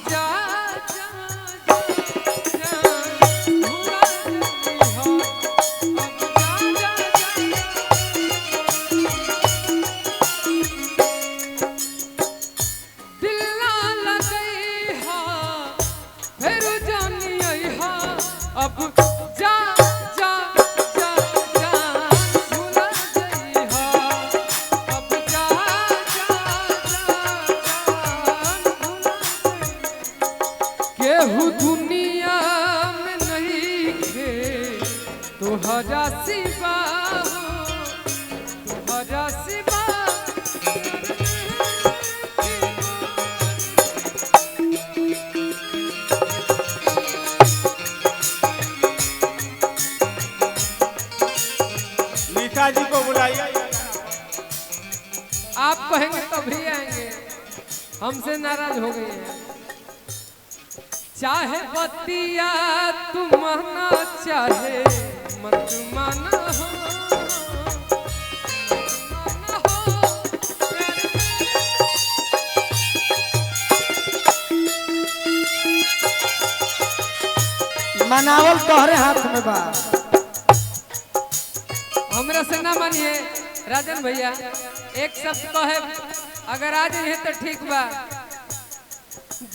जा दुनिया में नहीं खे तुहरा सिवा तुहरा सिवा मीठा जी को बुलाइए। आप कहेंगे तभी आएंगे, हमसे नाराज हो गए हैं। चाहे बतिया तुम माना चाहे मत माना हो, मनावल तोहरे हाथ में बा। हमरा से ना मानिए राजन भैया, एक शब्द कहे अगर आ जाइए तो ठीक बा।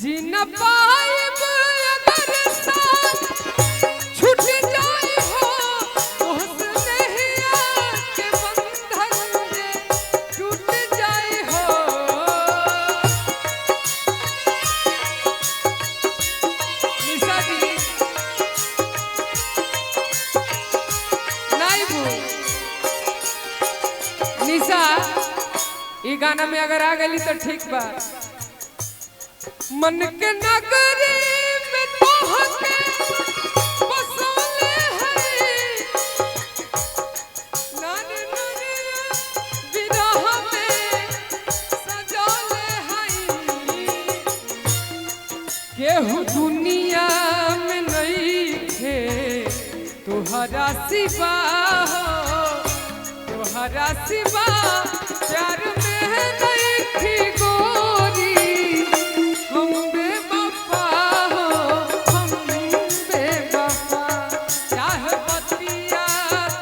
जी न पाइब अगर साथ छूट जाए हो तुहसे नहिया के बंधन जे टूट जाए हो। निशा जी नाइबू निशा ये गाना में अगर आ गई तो ठीक बा। मन के नगरी में तोहके बसौले हई, नानी नानी विरह में सजौले हई। केहू दुनिया में नहीं थे तुहरा सिवा हो तुहरा सिवा प्यार में नहीं थी गोरी। हम बेवफा हो हम बेवफा, चाहे बतिया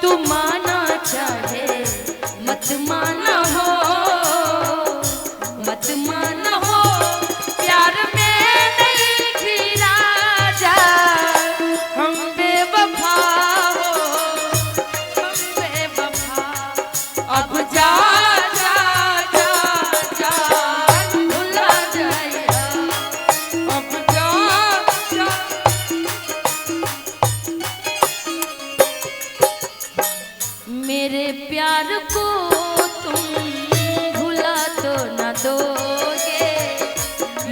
तू माना चाहे मत माना हो, मत माना हो प्यार में नहीं थी राजा। हम बेवफा हो हम बेवफा, अब जा जा जा जा भुला जाए। अब जा जा। मेरे प्यार को तुम भुला तो न दोगे,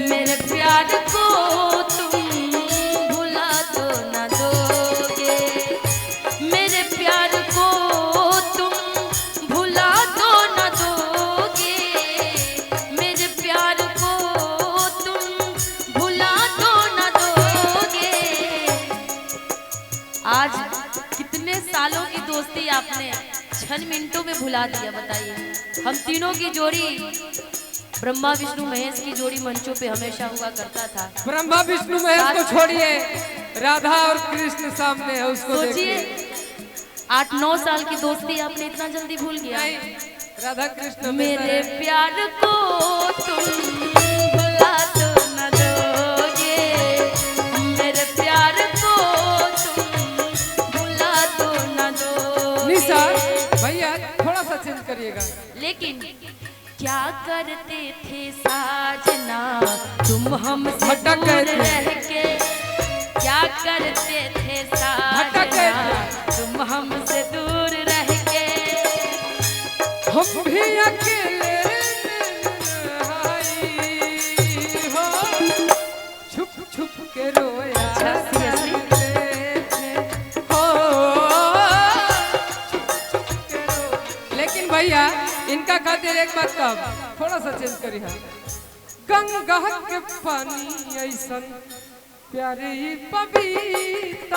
मेरे प्यार को तुम भुला तो न दोगे, मेरे प्यार को तुम भुला तो न दोगे, मेरे प्यार को तुम भुला तो न दोगे। आज कितने सालों की दोस्ती आपने क्षण मिनटों में भुला दिया, बताइए। हम तीनों की जोड़ी ब्रह्मा विष्णु महेश की जोड़ी मंचों पे हमेशा हुआ करता था। ब्रह्मा विष्णु महेश को छोड़िए, राधा और कृष्ण सामने है, उसको सोचिए देखिए। 8-9 साल की दोस्ती आपने इतना जल्दी भूल गया। नहीं, राधा कृष्ण मेरे प्यार को तुम भुला तो न दोगे, मेरे प्यार को तुम भुला तो न दोगे। निशा भैया थोड़ा सा चेंज करिएगा। लेकिन क्या करते थे साजना तुम हमसे भटक दूर गए थे। रह के, क्या करते थे भटक गए साजना तुम हमसे दूर रह के। हम भी अकेले हो छुप छुप के रोया करते थे, हो छुप छुप के रो। लेकिन भैया इनका खातिर एक बात कब थोड़ा सा चेंज करी है। गंगा के पानी ऐसन प्यारे पवित्र।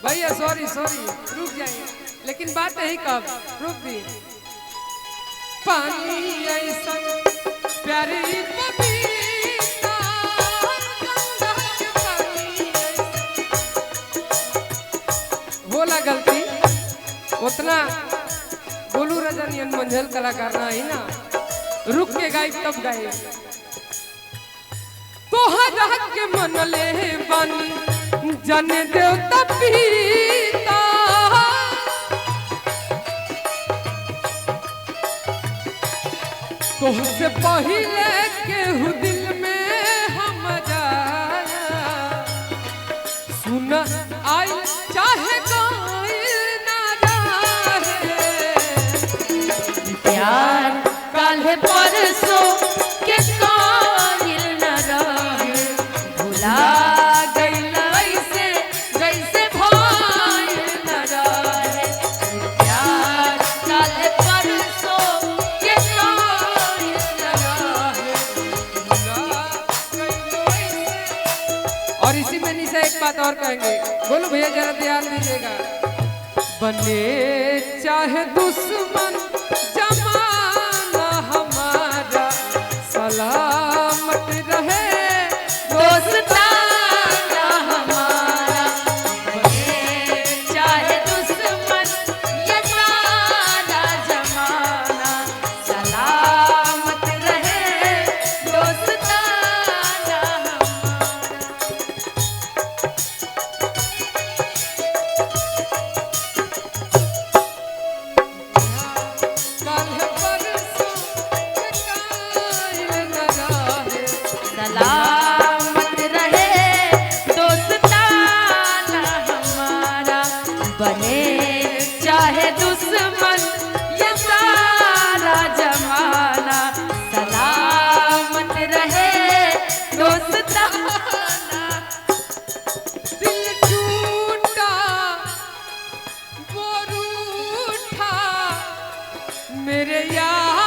भैया सॉरी रुक जाइए, लेकिन बात यही कब रुक दी। पानी ऐसन प्यारे पवित्र उतना गोलू रजनियन मंझल कलाकार ना ही ना, रुक के गाई तब गाई। तोहरा के मन ले बानी जन देवता पीता, तोहसे पहिले केहू दिल में हम जाया, सुन आई चाहे गाइल ना रहे, प्यार काल्हे परसों के काहिल न रहे, भुला गइल ऐसे जैसे भाइल न रहे। प्यार काल्हे परसों के काहिल न रहे। और इसी में निशा एक बात और कहेंगे, बोलो भैया जरा ध्यान दीजिएगा। बने चाहे दुश्मन जमाना हमारा, सलामत रहे दोस्ताना हमारा, बने चाहे दुश्मन ये सारा जमाना, सलामत रहे दोस्ताना हमारा। कल परसों के कायल न रहे, सलामत रहे दोस्ताना हमारा, बने चाहे दुश्मन ये सारा जमाना, सलामत रहे दोस्ताना। दिल टूटा वो रूठा मेरे यार